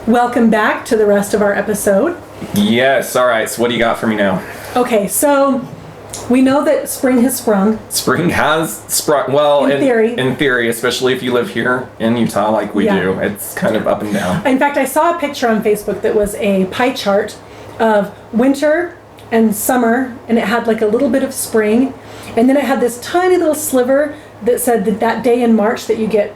Welcome back to the rest of our episode. Yes, all right. So what do you got for me now? Okay, so we know that spring has sprung. Spring has sprung. Well, In theory. In theory, especially if you live here in Utah like we do. It's kind of up and down. In fact, I saw a picture on Facebook that was a pie chart of winter and summer, and it had like a little bit of spring, and then it had this tiny little sliver that said that day in March that you get,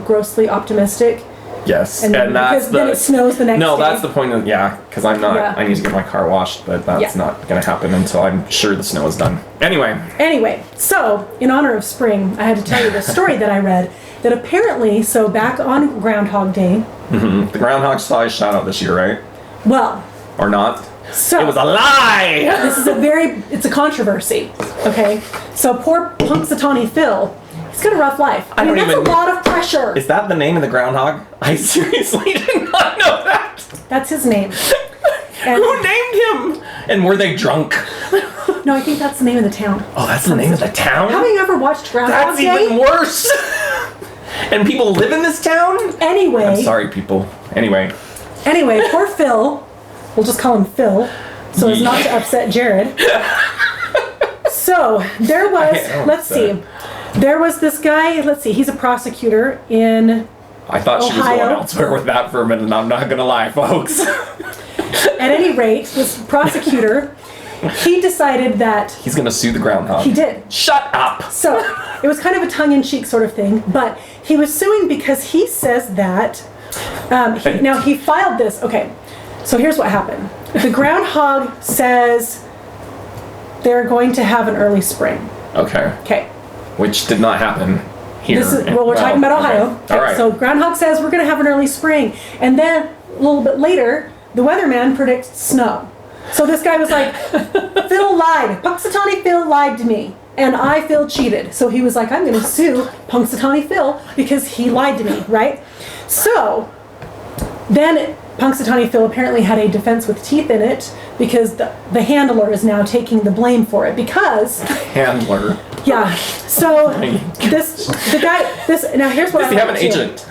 grossly optimistic. Yes, and that's then it snows the next day. No, that's the point of, because I'm not, I need to get my car washed, but that's not going to happen until I'm sure the snow is done. Anyway, so in honor of spring, I had to tell you the story that I read, that apparently, so back on Groundhog Day. Mm-hmm. The groundhog saw his shout out this year, right? Well. Or not? So, it was a lie! This is it's a controversy, okay? So poor Punxsutawney Phil, he's got a rough life. I mean, that's a lot of pressure. Is that the name of the groundhog? I seriously did not know that. That's his name. Who named him? And were they drunk? No, I think that's the name of the town. Oh, that's the name of the town? Haven't you ever watched Groundhog Day? That's even worse. And people live in this town? Anyway. I'm sorry, people. Anyway, poor Phil. We'll just call him Phil, so as not to upset Jared. So there was, there was this guy, he's a prosecutor in I thought Ohio. She was going elsewhere with that for a minute, and I'm not going to lie, folks. At any rate, this prosecutor, he decided that... He's going to sue the groundhog. He did. Shut up! So it was kind of a tongue-in-cheek sort of thing, but he was suing because he says that... now, he filed this... Okay, so here's what happened. The groundhog says they're going to have an early spring. Okay. Which did not happen here. We're talking about Ohio. Okay. All right. So groundhog says we're going to have an early spring. And then a little bit later, the weatherman predicts snow. So this guy was like, Phil lied. Punxsutawney Phil lied to me. And I feel cheated. So he was like, I'm going to sue Punxsutawney Phil because he lied to me, right? So then Punxsutawney Phil apparently had a defense with teeth in it because the handler is now taking the blame for it because... Handler. Yeah. So now here's what Does he have an agent?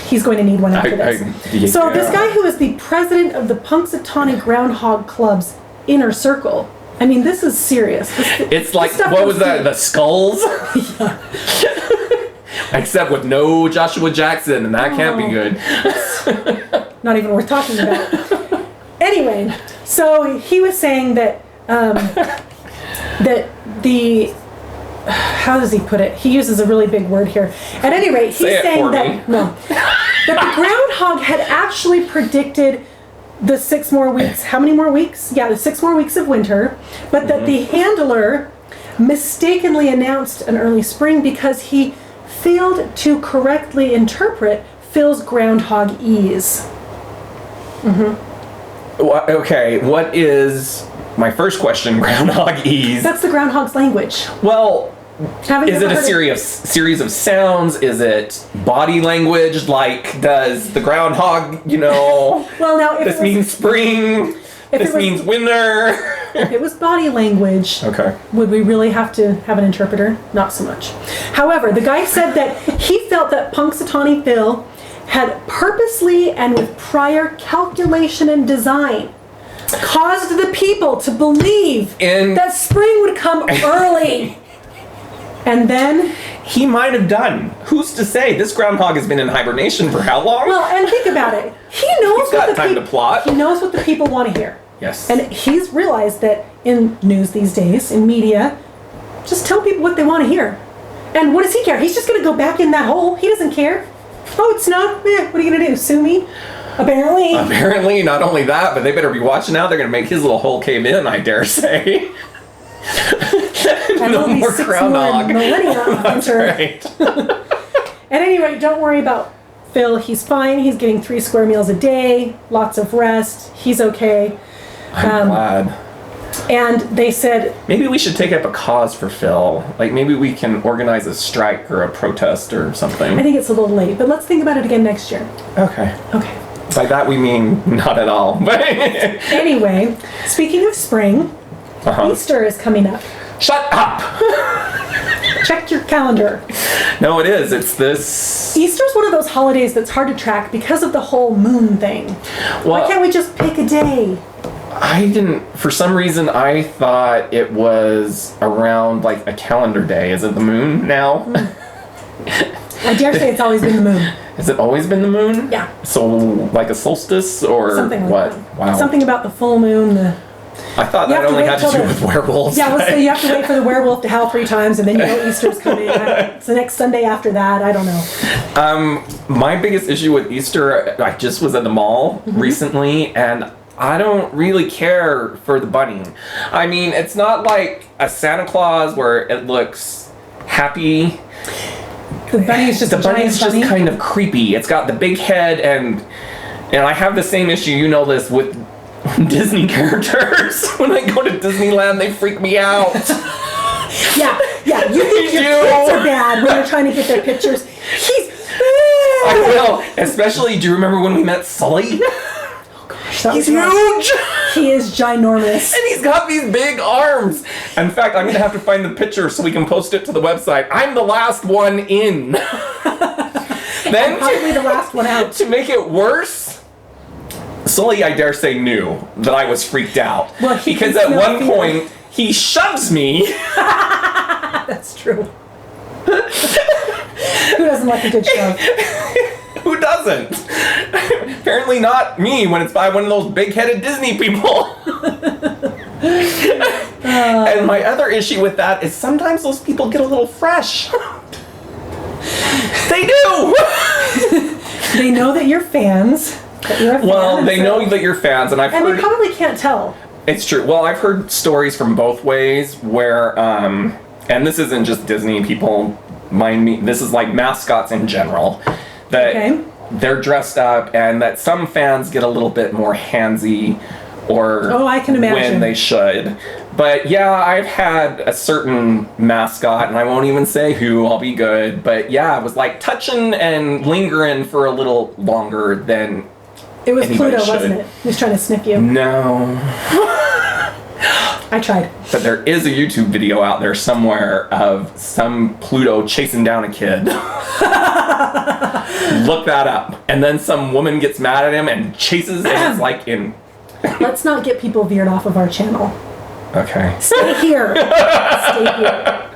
He's going to need one after this. So this guy who is the president of the Punxsutawney Groundhog Club's inner circle. I mean, this is serious. It's like, what was that? The skulls? Yeah. Except with no Joshua Jackson, and that can't be good. Not even worth talking about. Anyway, so he was saying that how does he put it? He uses a really big word here. At any rate, he's saying that the groundhog had actually predicted the 6 more weeks. How many more weeks? Yeah, the 6 more weeks of winter, but that the handler mistakenly announced an early spring because he failed to correctly interpret Phil's groundhog-ese. Okay, what is my first question? Groundhog-ese. That's the groundhog's language. Well, is it a series of sounds? Is it body language? Like, does the groundhog, well, now if this means spring? This means winter? If it was body language, would we really have to have an interpreter? Not so much. However, the guy said that he felt that Punxsutawney Phil had purposely and with prior calculation and design caused the people to believe that spring would come early. And then... He might have done. Who's to say? This groundhog has been in hibernation for how long? Well, and think about it. He knows He's got time to plot. He knows what the people want to hear. Yes. And he's realized that in news these days, in media, just tell people what they want to hear. And what does he care? He's just going to go back in that hole. He doesn't care. Oh, it snowed? What are you going to do? Sue me? Apparently, not only that, but they better be watching out. They're going to make his little hole cave in, I dare say. No more groundhog. That's right. At any rate, don't worry about Phil. He's fine. He's getting 3 square meals a day, lots of rest. He's okay. I'm glad. And they said... Maybe we should take up a cause for Phil. Like, maybe we can organize a strike or a protest or something. I think it's a little late, but let's think about it again next year. Okay. By that we mean not at all. Anyway, speaking of spring, Easter is coming up. Shut up! Check your calendar. No, it is. It's this. Easter's one of those holidays that's hard to track because of the whole moon thing. Well, why can't we just pick a day? I didn't. For some reason, I thought it was around like a calendar day. Is it the moon now? I dare say it's always been the moon. Has it always been the moon? Yeah. So like a solstice or something like what? that. Wow. Something about the full moon. I thought that only had to do with werewolves. Yeah, so you have to wait for the werewolf to howl 3 times, and then you know Easter's coming. It's the next Sunday after that. I don't know. My biggest issue with Easter, I just was at the mall recently, and I don't really care for the bunny. I mean, it's not like a Santa Claus where it looks happy. The bunny is just the bunny's just kind of creepy. It's got the big head, and I have the same issue. You know this with Disney characters. When I go to Disneyland, they freak me out. Yeah. You think your kids are bad when you're trying to get their pictures. I will. Especially, do you remember when we met Sully? He's huge! He is ginormous. And he's got these big arms. In fact, I'm going to have to find the picture so we can post it to the website. I'm the last one in. Then probably the last one out. To make it worse, Sully, I dare say, knew that I was freaked out. Well, because at one point, he shoves me. That's true. Who doesn't like a good shove? Who doesn't? Apparently not me when it's by one of those big-headed Disney people. And my other issue with that is sometimes those people get a little fresh. They do! They know that you're fans. That you're a fan. Well, they know that you're fans, and I've heard... And they probably can't tell. It's true. Well, I've heard stories from both ways where, and this isn't just Disney, people mind me, this is like mascots in general, that they're dressed up and that some fans get a little bit more handsy or I can imagine. when they should. But yeah, I've had a certain mascot, and I won't even say who, I'll be good, but yeah, it was like touching and lingering for a little longer than it was anybody Pluto, should. wasn't it? He was trying to sniff you. No. I tried. But there is a YouTube video out there somewhere of some Pluto chasing down a kid. Look that up. And then some woman gets mad at him and chases, and it's like in... Let's not get people veered off of our channel. Okay. Stay here. Stay here.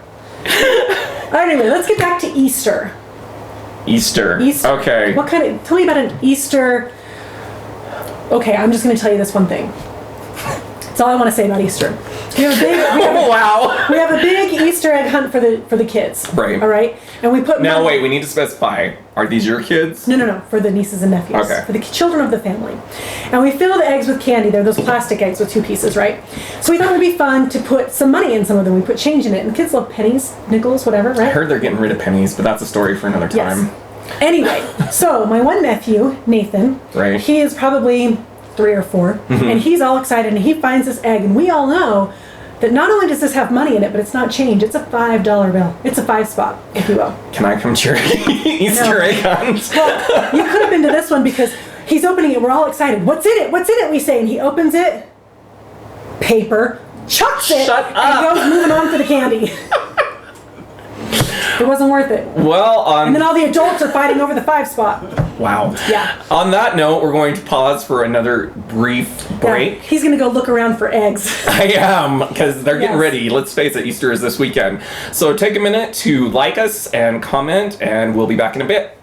Anyway, let's get back to Easter. Easter. Okay. What kind of... Tell me about an Easter... Okay, I'm just going to tell you this one thing. That's all I want to say about Easter. We have a big Easter egg hunt for the kids. Right. All right? And we put... Now, wait, we need to specify. Are these your kids? No. For the nieces and nephews. Okay. For the children of the family. And we fill the eggs with candy. They're those plastic eggs with 2 pieces, right? So we thought it would be fun to put some money in some of them. We put change in it. And kids love pennies, nickels, whatever, right? I heard they're getting rid of pennies, but that's a story for another time. Yes. Anyway, so my one nephew, Nathan, right. He is probably 3 or 4, and he's all excited, and he finds this egg, and we all know that not only does this have money in it, but it's not change. It's a $5 bill. It's a 5 spot, if you will. Can I come to your Easter egg hunt? Well, you could have been to this one because he's opening it. We're all excited. What's in it? What's in it? We say, and he opens it. Paper. Chucks it. Shut up. And goes moving on for the candy. It wasn't worth it. Well, and then all the adults are fighting over the 5 spot. Wow. Yeah. On that note, we're going to pause for another brief break. Yeah. He's going to go look around for eggs. I am, because they're getting ready. Let's face it, Easter is this weekend. So take a minute to like us and comment, and we'll be back in a bit.